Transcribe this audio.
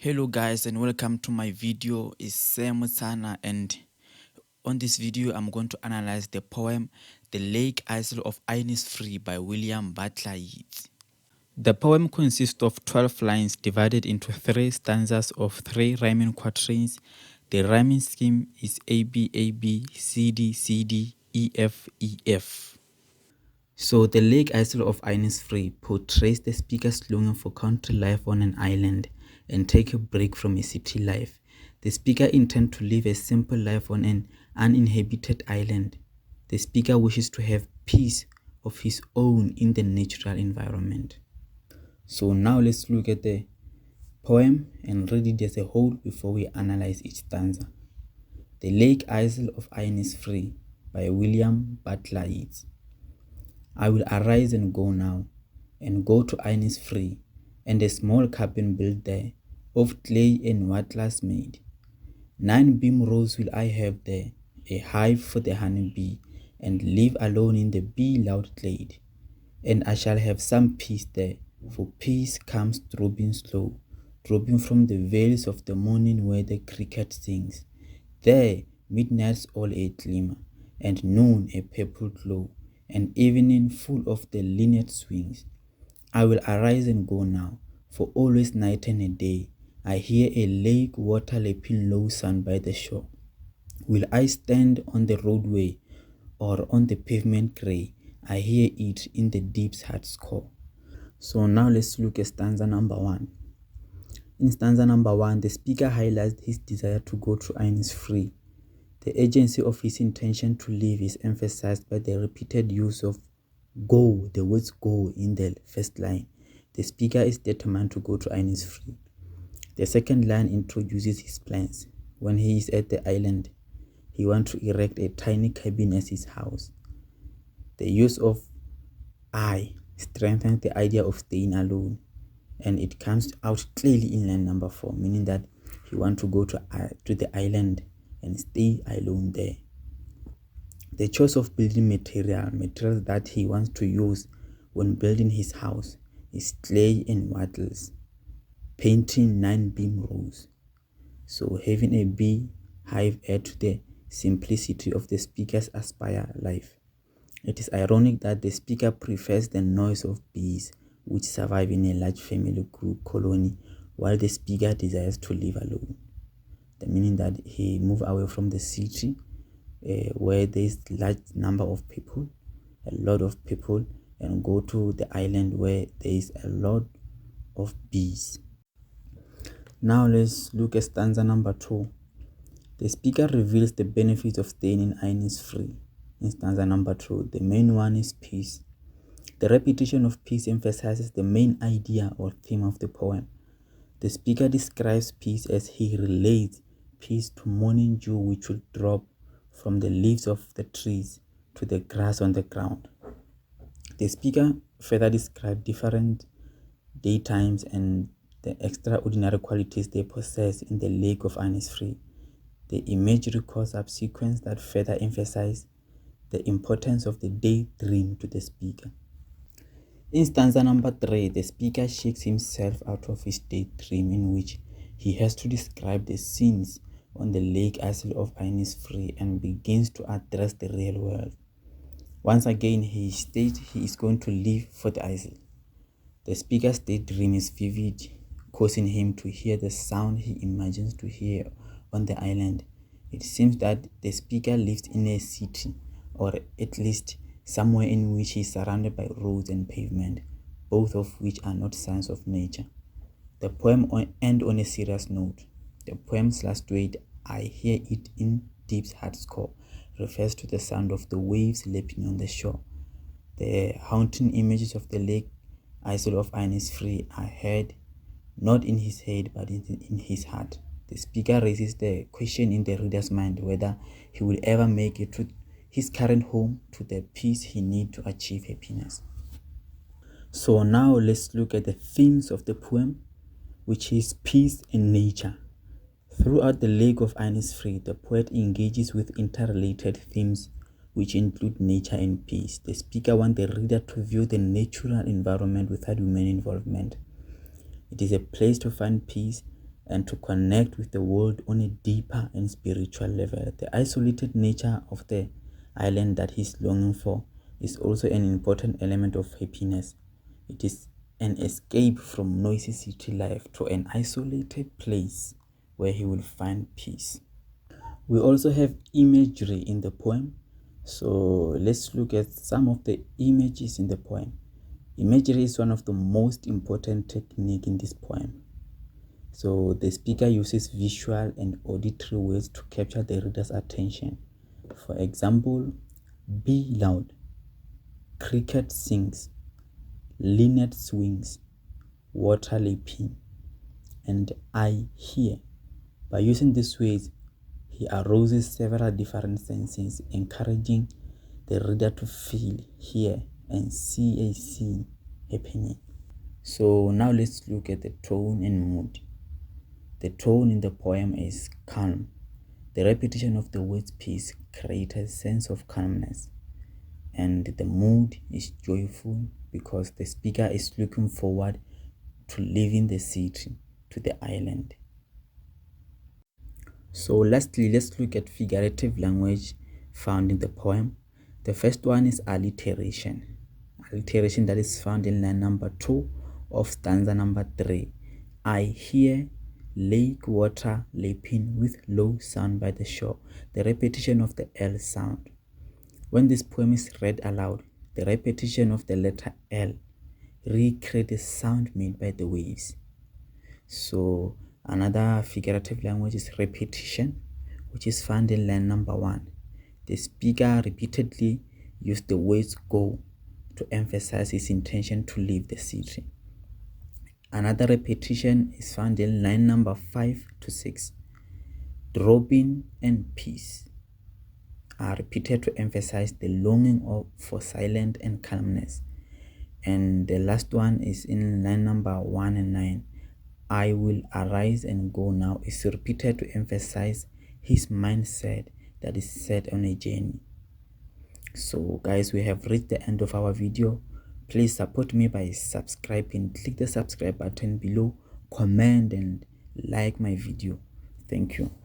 Hello guys and welcome to my video. It's Sam Sana, and on this video I'm going to analyze the poem The Lake Isle of Innisfree by William Butler Yeats. The poem consists of 12 lines divided into 3 stanzas of 3 rhyming quatrains. The rhyming scheme is AB, CD, CD, EF, EF. So the Lake Isle of Innisfree portrays the speaker's longing for country life on an island and take a break from a city life. The speaker intends to live a simple life on an uninhabited island. The speaker wishes to have peace of his own in the natural environment. So now let's look at the poem and read it as a whole before we analyze each stanza. The Lake Isle of Innisfree by William Butler Yeats. I will arise and go now, and go to Innisfree, and a small cabin built there, of clay and wattles made. 9 beam rows will I have there, a hive for the honey bee, and live alone in the bee-loud glade. And I shall have some peace there, for peace comes dropping slow, dropping from the vales of the morning where the cricket sings. There midnight's all a glimmer, and noon a purple glow, and evening full of the linnet swings. I will arise and go now, for always night and a day I hear a lake water lapping low sound by the shore. Will I stand on the roadway or on the pavement grey, I hear it in the deep's heart's core. So now let's look at stanza number 1. In stanza number 1, the speaker highlights his desire to go to Innisfree. The urgency of his intention to leave is emphasized by the repeated use of go, the words go, in the first line. The speaker is determined to go to Innisfree. The second line introduces his plans. When he is at the island, he wants to erect a tiny cabin as his house. The use of I strengthens the idea of staying alone, and it comes out clearly in line number 4, meaning that he wants to go to the island and stay alone there. The choice of building materials that he wants to use when building his house is clay and wattles, painting 9 beam rows. So having a bee hive add to the simplicity of the speaker's aspire life. It is ironic that the speaker prefers the noise of bees which survive in a large family group colony, while the speaker desires to live alone. The meaning that he move away from the city where there is large number of people, a lot of people, and go to the island where there is a lot of bees. Now let's look at stanza number 2. The speaker reveals the benefits of staying in Innisfree. In stanza number 2, the main one is peace. The repetition of peace emphasizes the main idea or theme of the poem. The speaker describes peace as he relates peace to morning dew which will drop from the leaves of the trees to the grass on the ground. The speaker further describes different daytimes and the extraordinary qualities they possess in the Lake of Innisfree. The imagery calls up sequence that further emphasize the importance of the daydream to the speaker. In stanza number 3, the speaker shakes himself out of his daydream in which he has to describe the scenes on the Lake Isle of Innisfree and begins to address the real world. Once again, he states he is going to leave for the isle. The speaker's daydream is vivid, causing him to hear the sound he imagines to hear on the island. It seems that the speaker lives in a city, or at least somewhere in which he is surrounded by roads and pavement, both of which are not signs of nature. The poem ends on a serious note. The poem's last word, I hear it in deep heart's core, refers to the sound of the waves lapping on the shore. The haunting images of the Lake Isle of Innisfree are heard not in his head but in his heart. The speaker raises the question in the reader's mind whether he will ever make it to his current home, to the peace he needs to achieve happiness. So now let's look at the themes of the poem, which is peace and nature. Throughout the Lake of Innisfree, the poet engages with interrelated themes which include nature and peace. The speaker wants the reader to view the natural environment without human involvement. It is a place to find peace and to connect with the world on a deeper and spiritual level. The isolated nature of the island that he's longing for is also an important element of happiness. It is an escape from noisy city life to an isolated place where he will find peace. We also have imagery in the poem. So let's look at some of the images in the poem. Imagery is one of the most important technique in this poem. So the speaker uses visual and auditory ways to capture the reader's attention. For example, be loud, cricket sings, linnet swings, water leaping, and I hear. By using these ways, he arouses several different senses, encouraging the reader to feel, hear, and see a scene happening. So now let's look at the tone and mood. The tone in the poem is calm. The repetition of the words peace creates a sense of calmness. And the mood is joyful because the speaker is looking forward to leaving the city to the island. So lastly, let's look at figurative language found in the poem. The first one is alliteration. Alliteration that is found in line number 2 of stanza number 3. I hear lake water lapping with low sound by the shore. The repetition of the L sound. When this poem is read aloud, the repetition of the letter L recreates the sound made by the waves. So another figurative language is repetition, which is found in line number 1. The speaker repeatedly used the words go to emphasize his intention to leave the city. Another repetition is found in line number 5 to 6. Dropping and peace are repeated to emphasize the longing for silence and calmness. And the last one is in line number 1 and 9. I will arise and go now is repeated to emphasize his mindset that is set on a journey. So guys, we have reached the end of our video. Please support me by subscribing. Click the subscribe button below, comment and like my video. Thank you.